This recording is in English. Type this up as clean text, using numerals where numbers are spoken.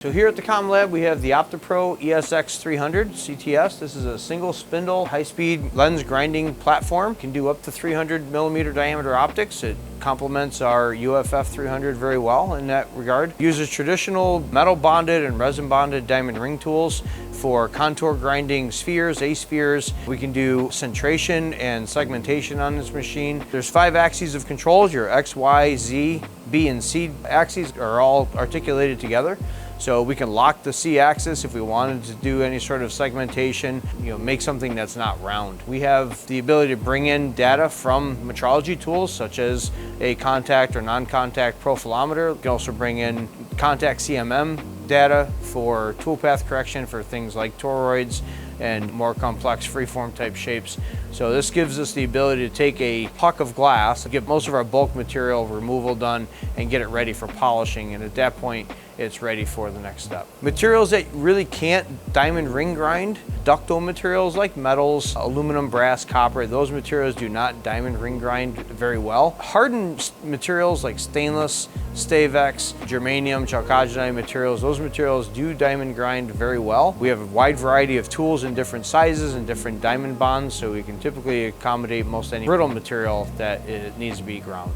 So here at the Com-Lab we have the OptiPRO eSX 300 CTS. This is a single spindle high-speed lens grinding platform. It can do up to 300 millimeter diameter optics. It complements our UFF 300 very well in that regard. It uses traditional metal bonded and resin bonded diamond ring tools for contour grinding spheres, aspheres. We can do centration and segmentation on this machine. There's 5 axes of controls. Your X, Y, Z, B, and C axes are all articulated together. So we can lock the C axis if we wanted to do any sort of segmentation, make something that's not round. We have the ability to bring in data from metrology tools such as a contact or non-contact profilometer. We can also bring in contact CMM data for toolpath correction for things like toroids and more complex freeform type shapes. So this gives us the ability to take a puck of glass, get most of our bulk material removal done, and get it ready for polishing. And at that point, it's ready for the next step. Materials that really can't diamond ring grind, ductile materials like metals, aluminum, brass, copper, those materials do not diamond ring grind very well. Hardened materials like stainless, Stavex, germanium, chalcogenide materials, those materials do diamond grind very well. We have a wide variety of tools in different sizes and different diamond bonds, so we can typically accommodate most any brittle material that it needs to be ground.